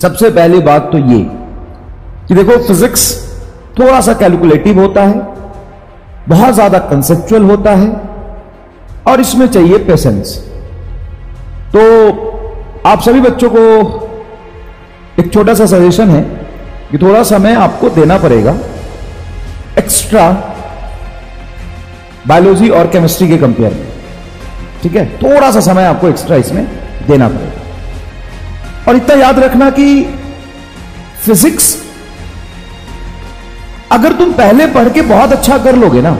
सबसे पहली बात तो ये कि देखो फिजिक्स थोड़ा सा कैलकुलेटिव होता है, बहुत ज्यादा कंसेप्चुअल होता है और इसमें चाहिए पेशेंस। तो आप सभी बच्चों को एक छोटा सा सजेशन है कि थोड़ा समय आपको देना पड़ेगा एक्स्ट्रा बायोलॉजी और केमिस्ट्री के कंपेयर में, ठीक है? थोड़ा सा समय आपको एक्स्ट्रा इसमें देना पड़ेगा। और इतना याद रखना कि फिजिक्स अगर तुम पहले पढ़ के बहुत अच्छा कर लोगे ना,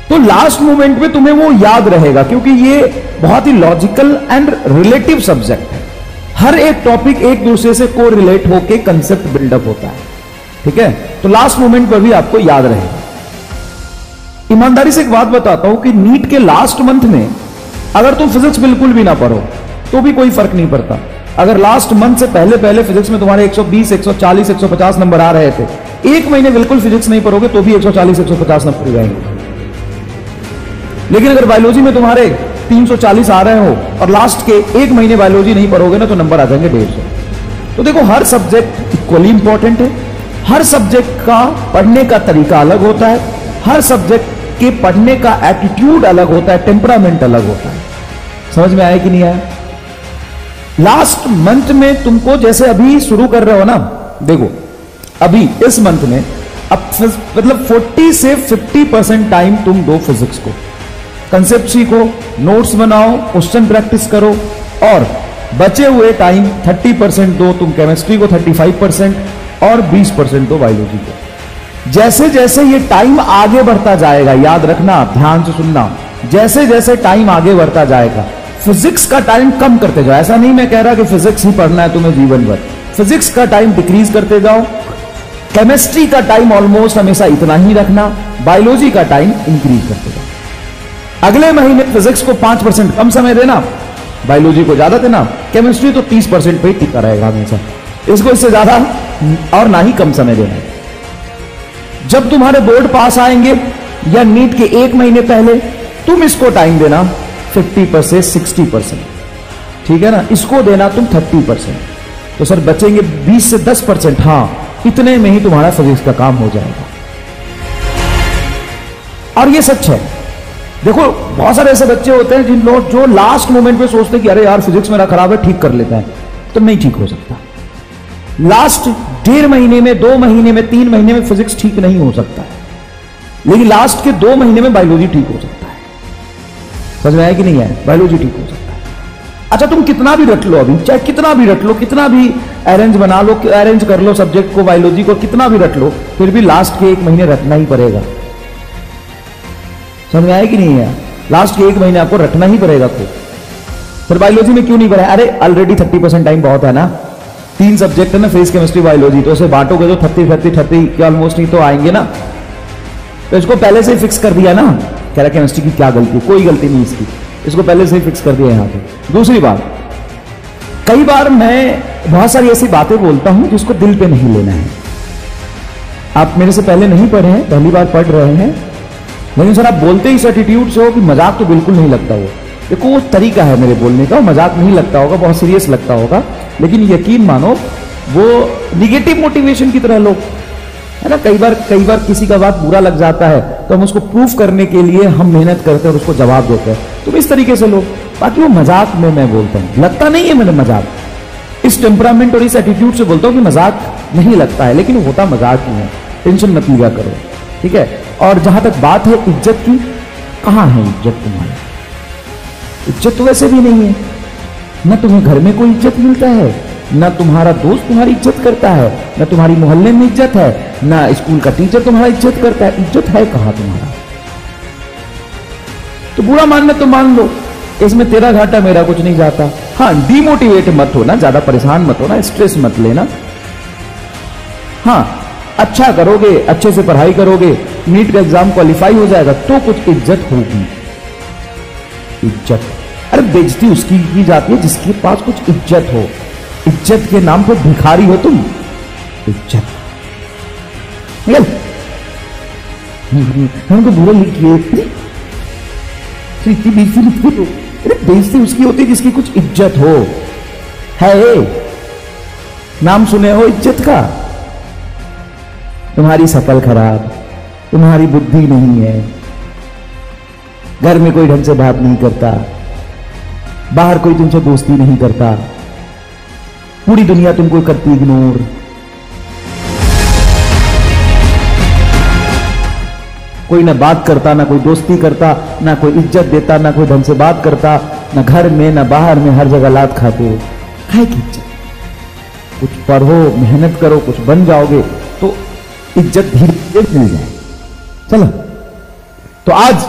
तो लास्ट मोमेंट में तुम्हें वो याद रहेगा, क्योंकि ये बहुत ही लॉजिकल एंड रिलेटिव सब्जेक्ट है। हर एक टॉपिक एक दूसरे से को रिलेट होके कंसेप्ट बिल्डअप होता है, ठीक है? तो लास्ट मोमेंट पर भी आपको याद रहेगा। ईमानदारी से एक बात बताता हूं कि नीट के लास्ट मंथ में अगर तुम फिजिक्स बिल्कुल भी ना पढ़ो तो भी कोई फर्क नहीं पड़ता। अगर लास्ट मंथ से पहले पहले फिजिक्स में तुम्हारे 120, 140, 150 नंबर आ रहे थे, एक महीने बिल्कुल फिजिक्स नहीं पढ़ोगे तो भी 140, 150 नंबर हो जाएंगे। लेकिन अगर बायोलॉजी में तुम्हारे 340 आ रहे हो और लास्ट के एक महीने बायोलॉजी नहीं पढ़ोगे ना, तो नंबर आ जाएंगे 150। तो देखो, हर सब्जेक्ट इक्वली इंपॉर्टेंट है, हर सब्जेक्ट का पढ़ने का तरीका अलग होता है, हर सब्जेक्ट के पढ़ने का एटीट्यूड अलग होता है, टेम्परामेंट अलग होता है। समझ में आया कि नहीं आया? लास्ट मंथ में तुमको जैसे अभी शुरू कर रहे हो ना, देखो अभी इस मंथ में अब मतलब 40 से 50% टाइम तुम दो फिजिक्स को, कंसेप्ट सीखो, नोट्स बनाओ, क्वेश्चन प्रैक्टिस करो, और बचे हुए टाइम 30% दो तुम केमिस्ट्री को, 35% और 20% दो बायोलॉजी को। जैसे जैसे ये टाइम आगे बढ़ता जाएगा, याद रखना, ध्यान से सुनना, जैसे जैसे टाइम आगे बढ़ता जाएगा फिजिक्स का टाइम कम करते जाओ। ऐसा नहीं मैं कह रहा कि फिजिक्स ही पढ़ना है तुम्हें जीवन भर, फिजिक्स का टाइम डिक्रीज करते जाओ, केमिस्ट्री का टाइम ऑलमोस्ट हमेशा इतना ही रखना, बायोलॉजी का टाइम इंक्रीज करते जाओ। अगले महीने फिजिक्स को 5% कम समय देना, बायोलॉजी को ज्यादा देना, केमिस्ट्री तो 30% पे ही टिका रहेगा हमेशा, इसको इससे ज्यादा और ना ही कम समय देना। जब तुम्हारे बोर्ड पास आएंगे या नीट के एक महीने पहले, तुम इसको टाइम देना 50% 60%, ठीक है ना? इसको देना तुम 30%, तो सर बचेंगे 20 से 10%। हाँ, इतने में ही तुम्हारा फिजिक्स का काम हो जाएगा। और ये सच है। देखो, बहुत सारे ऐसे बच्चे होते हैं जिन लोग जो लास्ट मोमेंट पे सोचते हैं कि अरे यार फिजिक्स मेरा खराब है, ठीक कर लेते हैं, तो नहीं ठीक हो सकता। लास्ट 1.5 महीने में, 2 महीने में, 3 महीने में फिजिक्स ठीक नहीं हो सकता है, लेकिन लास्ट के 2 महीने में बायोलॉजी ठीक हो सकता है। समझ में आया कि नहीं है? बायोलॉजी ठीक हो सकता है। अच्छा, तुम कितना भी रट लो, अभी चाहे कितना भी रट लो, कितना भी अरेंज बना लो, अरेंज कर लो सब्जेक्ट को, बायोलॉजी को कितना भी रट लो, फिर भी लास्ट के 1 महीने रटना ही पड़ेगा। समझ में आया कि नहीं है? लास्ट के 1 महीने आपको रटना ही पड़ेगा। फिर बायोलॉजी में क्यों नहीं पढ़ा? अरे ऑलरेडी 30% टाइम बहुत है ना, 3 सब्जेक्ट है ना, फिजिक्स, केमिस्ट्री, बायोलॉजी, तो उसे बांटोगे तो 30 के ऑलमोस्ट ही तो आएंगे ना। तो इसको पहले से ही फिक्स कर दिया ना, कह रहा केमिस्ट्री की क्या गलती, कोई गलती नहीं इसकी, इसको पहले से ही फिक्स कर दिया यहां पे। दूसरी बात, कई बार मैं बहुत सारी ऐसी बातें बोलता हूं जिसको दिल पे नहीं लेना है। आप मेरे से पहले नहीं पढ़े हैं, पहली बार पढ़ रहे हैं, लेकिन सर आप बोलते ही इस एटीट्यूड से हो कि मजाक तो बिल्कुल नहीं लगता हो। देखो, वो तरीका है मेरे बोलने का, मजाक नहीं लगता होगा, बहुत सीरियस लगता होगा, लेकिन यकीन मानो वो निगेटिव मोटिवेशन की तरह लो, है ना? कई बार किसी का बात बुरा लग जाता है तो हम उसको प्रूफ करने के लिए हम मेहनत करते हैं और उसको जवाब देते हैं। तुम इस तरीके से लो, बाकी वो मजाक में मैं बोलता हूं, लगता नहीं है मैंने मजाक, इस टेम्परामेंट और इस एटीट्यूड से बोलता हूं कि मजाक नहीं लगता है, लेकिन होता मजाक ही है। टेंशन मत लिया करो, ठीक है? और जहां तक बात है इज्जत की, कहां है इज्जत तुम्हारी? इज्जत तो वैसे भी नहीं है, न तुम्हें घर में कोई इज्जत मिलता है, न तुम्हारा दोस्त तुम्हारी इज्जत करता है, न तुम्हारी मोहल्ले में इज्जत है, न स्कूल का टीचर तुम्हारा इज्जत करता है। इज्जत है कहां तुम्हारा? तो बुरा मानना तो मान लो, इसमें तेरा घाटा मेरा कुछ नहीं जाता। हाँ, डिमोटिवेट मत होना, ज्यादा परेशान मत होना, स्ट्रेस मत लेना। हाँ, अच्छा करोगे, अच्छे से पढ़ाई करोगे, नीट का एग्जाम क्वालिफाई हो जाएगा तो कुछ इज्जत होगी। इज्जत, अरे बेइज्जती उसकी की जाती है जिसके पास कुछ इज्जत हो। इज्जत के नाम पर भिखारी हो तुम। इज्जत हमको बुरा लिखिए, बेइज्जती उसकी होती है जिसकी कुछ इज्जत हो, है। नाम सुने हो इज्जत का? तुम्हारी शकल खराब, तुम्हारी बुद्धि नहीं है, घर में कोई ढंग से बात नहीं करता, बाहर कोई तुमसे दोस्ती नहीं करता, पूरी दुनिया तुमको करती इग्नोर। कोई ना बात करता, ना कोई दोस्ती करता, ना कोई इज्जत देता, ना कोई ढंग से बात करता, ना घर में ना बाहर में, हर जगह लात खाते हो। काहे की इज्जत? कुछ पढ़ो, मेहनत करो, कुछ बन जाओगे तो इज्जत धीरे धीरे मिल जाए। चलो, तो आज